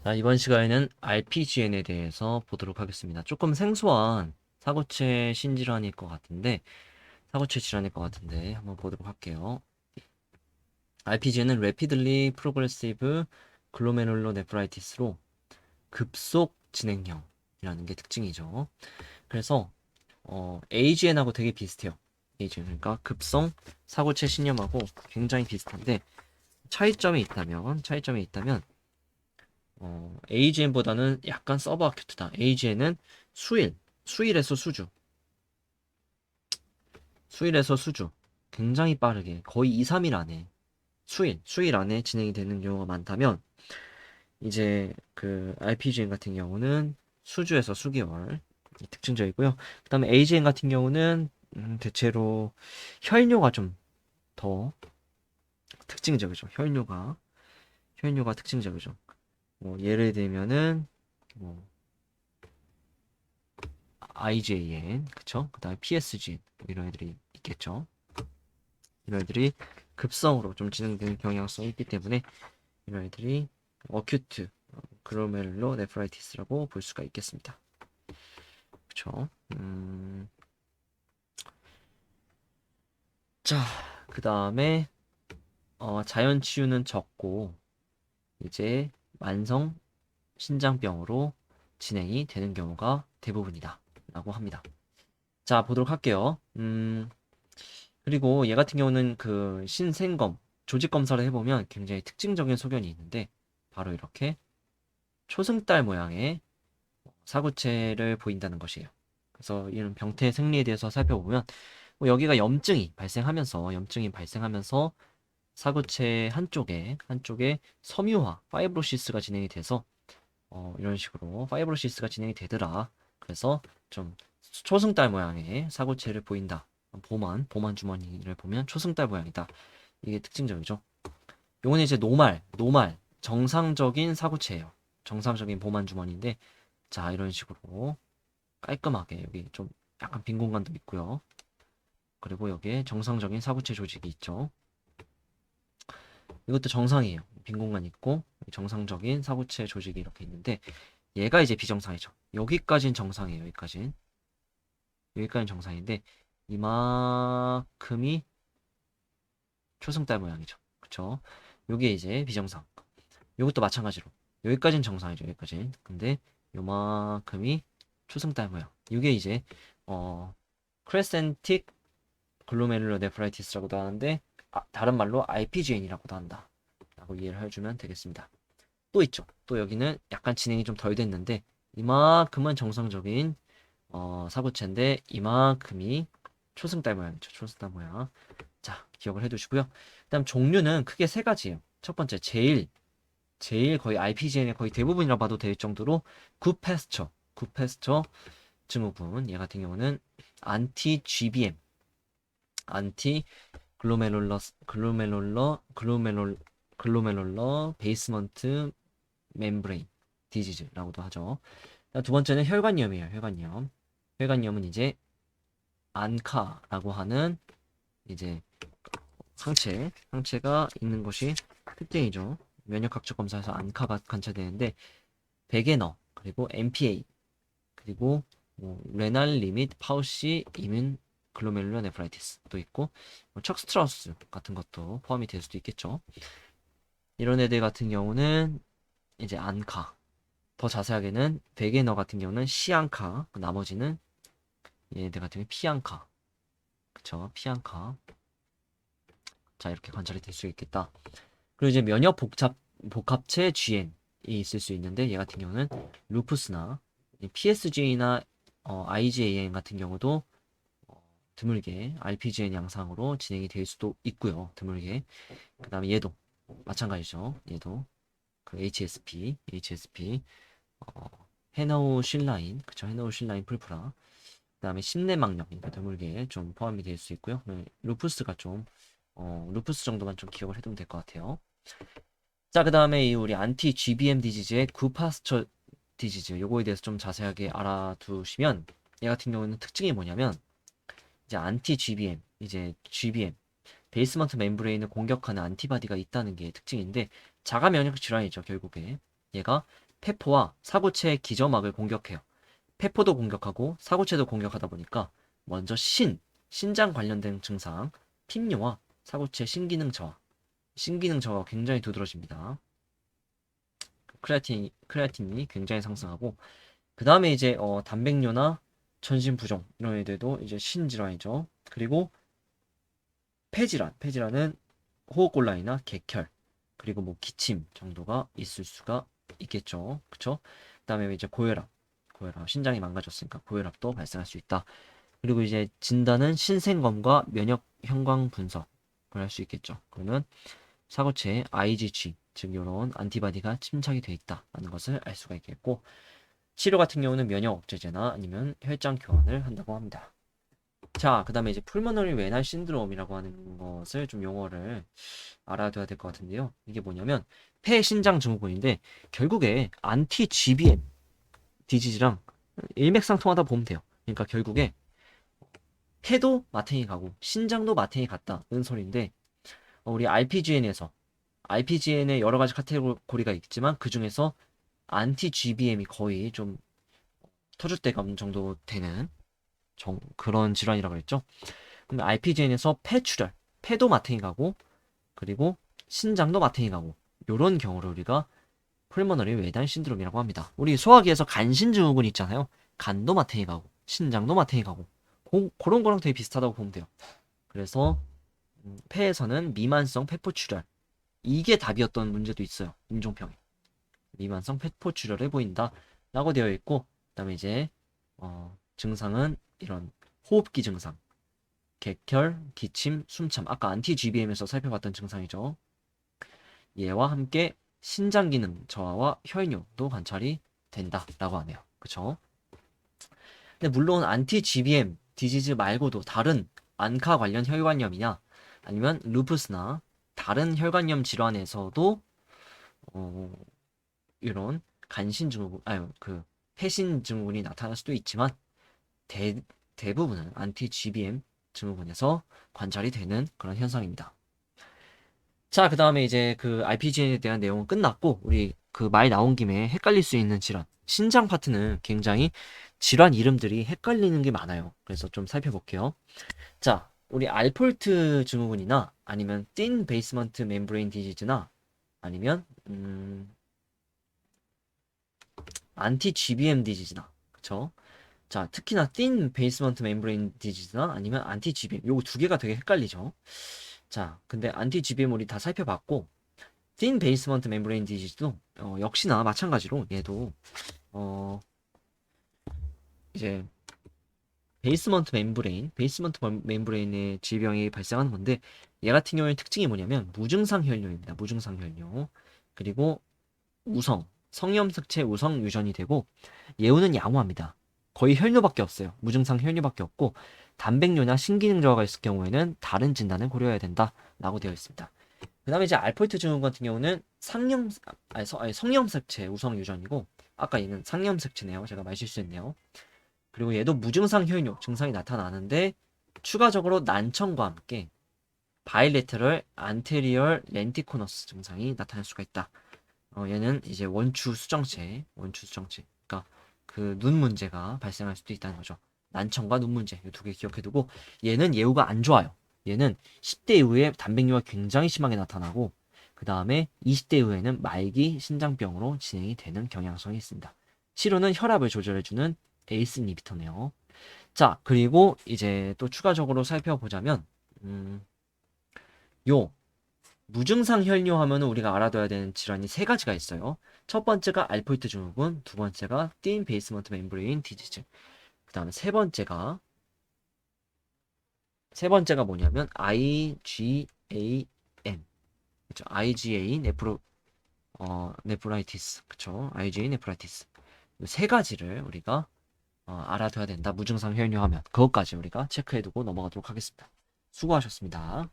자, 이번 시간에는 RPGN에 대해서 보도록 하겠습니다. 조금 생소한 사고체 신질환일 것 같은데, 사고체 질환일 것 같은데, 한번 보도록 할게요. RPGN은 Rapidly Progressive Glomerulonephritis로 급속 진행형이라는 게 특징이죠. 그래서, AGN하고 되게 비슷해요. AGN, 그러니까 급성 사고체 신염하고 굉장히 비슷한데, 차이점이 있다면, AGN보다는 약간 서버 아큐트다. AGN은 수일에서 수주, 수일에서 수주. 굉장히 빠르게, 거의 2, 3일 안에, 수일 안에 진행이 되는 경우가 많다면, 이제 그 RPGN 같은 경우는 수주에서 수개월. 이 특징적이고요. 그 다음에 AGN 같은 경우는, 대체로 혈뇨가 좀 더 특징적이죠. 혈뇨가 특징적이죠. 뭐, 예를 들면은, 뭐, IJN, 그쵸? 그 다음에 PSG, 뭐 이런 애들이 있겠죠. 이런 애들이 급성으로 좀 진행되는 경향성이 있기 때문에 이런 애들이 어큐트 글로메룰로 네프라이티스라고 볼 수가 있겠습니다. 그쵸? 자, 그 다음에 자연 치유는 적고 이제 만성 신장병으로 진행이 되는 경우가 대부분이다 라고 합니다. 자, 보도록 할게요. 그리고 얘 같은 경우는 그 신생검 조직 검사를 해보면 굉장히 특징적인 소견이 있는데 바로 이렇게 초승달 모양의 사구체를 보인다는 것이에요. 그래서 이런 병태 생리에 대해서 살펴보면 뭐 여기가 염증이 발생하면서 사구체 한쪽에 섬유화 파이브로시스가 진행이 돼서 이런 식으로 파이브로시스가 진행이 되더라. 그래서 좀 초승달 모양의 사구체를 보인다. 보만 주머니를 보면 초승달 모양이다. 이게 특징적이죠. 요거는 이제 노말, 정상적인 사구체예요. 정상적인 보만 주머니인데, 자, 이런 식으로 깔끔하게 여기 좀 약간 빈 공간도 있고요. 그리고 여기에 정상적인 사구체 조직이 있죠. 이것도 정상이에요. 빈 공간 있고 정상적인 사구체 조직이 이렇게 있는데 얘가 이제 비정상이죠. 여기까지는 정상인데 이만큼이 초승달 모양이죠. 그쵸? 요게 이제 비정상. 요것도 마찬가지로 여기까지는 정상이죠. 여기까지. 근데 요만큼이 초승달 모양. 이게 이제 크레센틱 글로메룰러 네프라이티스라고도 하는데 다른 말로 RPGN이라고도 한다. 라고 이해를 해주면 되겠습니다. 또 있죠. 또 여기는 약간 진행이 좀 덜 됐는데 이만큼은 정상적인 사구체인데 이만큼이 초승달 모양이죠. 초승달 모양. 자, 기억을 해두시고요. 그다음 종류는 크게 세 가지예요. 첫 번째, 제일 거의 RPGN의 거의 대부분이라 봐도 될 정도로 굿패스처 증후군. 얘 같은 경우는 안티 GBM, 안티 글로메롤러 베이스먼트 멤브레인 디지즈라고도 하죠. 두 번째는 혈관염이에요. 혈관염은 이제 안카라고 하는 이제 상체가 있는 것이 특징이죠. 면역학적 검사에서 안카가 관찰되는데 베게너 그리고 MPA 그리고 뭐 레날 리밋 파우시 이뮨 글로메룰러 네프라이티스도 있고 뭐 척스트라우스 같은 것도 포함이 될 수도 있겠죠. 이런 애들 같은 경우는 이제 안카. 더 자세하게는 베게너 같은 경우는 시안카. 나머지는 얘네들 같은 경우 피안카. 그쵸? 피안카. 자, 이렇게 관찰이 될 수 있겠다. 그리고 이제 복합체 GN이 있을 수 있는데 얘 같은 경우는 루푸스나 PSG나 IgAN 같은 경우도 드물게 RPGN 양상으로 진행이 될 수도 있고요. 드물게. 그 다음에 얘도 마찬가지죠. 얘도 그 HSP, 어, 헤나우 신라인, 그쵸? 헤나우 신라인 풀프라. 그 다음에 심내막염, 그러니까 드물게 좀 포함이 될 수 있고요. 루푸스가 좀, 루푸스 정도만 좀 기억을 해두면 될 것 같아요. 자, 그 다음에 이 우리 안티 GBM 디지즈의 구파스처 디지즈, 요거에 대해서 좀 자세하게 알아두시면, 얘 같은 경우는 특징이 뭐냐면, 이제 안티 GBM, 이제 GBM, 베이스먼트 멤브레인을 공격하는 안티바디가 있다는 게 특징인데, 자가 면역 질환이죠, 결국에. 얘가 폐포와 사구체의 기저막을 공격해요. 폐포도 공격하고 사구체도 공격하다 보니까 먼저 신장 관련된 증상, 핍뇨와 사구체 신기능 저하. 신기능 저하가 굉장히 두드러집니다. 크레아틴이 굉장히 상승하고 그 다음에 이제 단백뇨나 전신 부종 이런 애들도 이제 신질환이죠. 그리고 폐질환은 호흡곤란이나 객혈 그리고 뭐 기침 정도가 있을 수가 있겠죠. 그쵸? 그다음에 이제 고혈압 신장이 망가졌으니까 고혈압도 발생할 수 있다. 그리고 이제 진단은 신생검과 면역 형광 분석을 할 수 있겠죠. 그러면 사고체에 IgG 즉 이런 안티바디가 침착이 돼 있다라는 것을 알 수가 있겠고 치료 같은 경우는 면역 억제제나 아니면 혈장 교환을 한다고 합니다. 자, 그 다음에 이제 풀모너리 웨날 신드롬이라고 하는 것을 좀 용어를 알아둬야 될 것 같은데요. 이게 뭐냐면 폐신장 증후군인데 결국에 안티 GBM 디지즈랑 일맥상통하다 보면 돼요. 그러니까 결국에 폐도 마탱이 가고 신장도 마탱이 갔다는 소리인데 우리 RPGN에 여러 가지 카테고리가 있지만 그 중에서 안티 GBM이 거의 좀 터줏대감 정도 되는 그런 질환이라고 그랬죠. 그럼 RPGN에서 폐도 마탱이 가고 그리고 신장도 마탱이 가고 요런 경우를 우리가 풀모너리 웨달 신드롬이라고 합니다. 우리 소화기에서 간신증후군 있잖아요. 간도 마탱이 가고 신장도 마탱이 가고 그런 거랑 되게 비슷하다고 보면 돼요. 그래서 폐에서는 미만성 폐포출혈 이게 답이었던 문제도 있어요. 임종평에 미만성 폐포출혈에 보인다 라고 되어 있고 그다음에 이제 증상은 이런 호흡기 증상 객혈, 기침, 숨참 아까 안티 GBM에서 살펴봤던 증상이죠. 얘와 함께 신장 기능 저하와 혈뇨도 관찰이 된다라고 하네요. 그쵸? 근데 물론 안티 GBM 디지즈 말고도 다른 안카 관련 혈관염이냐 아니면 루푸스나 다른 혈관염 질환에서도 이런 간신 증후군 아유 그 폐신 증후군이 나타날 수도 있지만 대부분은 안티 GBM 증후군에서 관찰이 되는 그런 현상입니다. 자, 그 다음에 이제 그 RPGN에 대한 내용은 끝났고, 우리 그 말 나온 김에 헷갈릴 수 있는 질환. 신장 파트는 굉장히 질환 이름들이 헷갈리는 게 많아요. 그래서 좀 살펴볼게요. 자, 우리 알포르트 증후군이나 아니면 thin basement membrane disease나 아니면 안티 GBM 디지즈나 그쵸? 자, 특히나 thin basement membrane disease나 아니면 안티 GBM 요거 두 개가 되게 헷갈리죠. 자, 근데 안티 GBM 우리 다 살펴봤고 thin basement membrane disease도 역시나 마찬가지로 얘도 어 이제 베이스먼트 멤브레인의 질병이 발생하는 건데 얘 같은 경우에 특징이 뭐냐면 무증상 혈뇨입니다. 무증상 혈뇨. 그리고 성염색체 우성 유전이 되고 예후는 양호합니다. 거의 혈뇨밖에 없어요. 무증상 혈뇨밖에 없고 단백뇨나 신기능 저하가 있을 경우에는 다른 진단을 고려해야 된다라고 되어 있습니다. 그 다음에 이제 알포이트 증후군 같은 경우는 성염색체 우성 유전이고 아까 얘는 상염색체네요. 제가 말실수했네요. 그리고 얘도 무증상 혈뇨 증상이 나타나는데 추가적으로 난청과 함께 바이레터럴 안테리얼 렌티코너스 증상이 나타날 수가 있다. 얘는 이제 원추 수정체. 그러니까 그 눈 문제가 발생할 수도 있다는 거죠. 난청과 눈 문제 이 두 개 기억해두고 얘는 예후가 안 좋아요. 얘는 10대 이후에 단백뇨가 굉장히 심하게 나타나고 그 다음에 20대 이후에는 말기 신장병으로 진행이 되는 경향성이 있습니다. 치료는 혈압을 조절해주는 에이스 이니비터네요. 자, 그리고 이제 또 추가적으로 살펴보자면 요 무증상 혈뇨 하면 우리가 알아둬야 되는 질환이 세 가지가 있어요. 첫 번째가 알포이트 증후군, 두 번째가 thin basement membrane disease. 그다음에 세 번째가 뭐냐면 IgAN. 그렇죠? IgA 네프라이티스. 그렇죠? IgA 네프라이티스. 세 가지를 우리가 알아둬야 된다. 무증상 혈뇨하면 그것까지 우리가 체크해두고 넘어가도록 하겠습니다. 수고하셨습니다.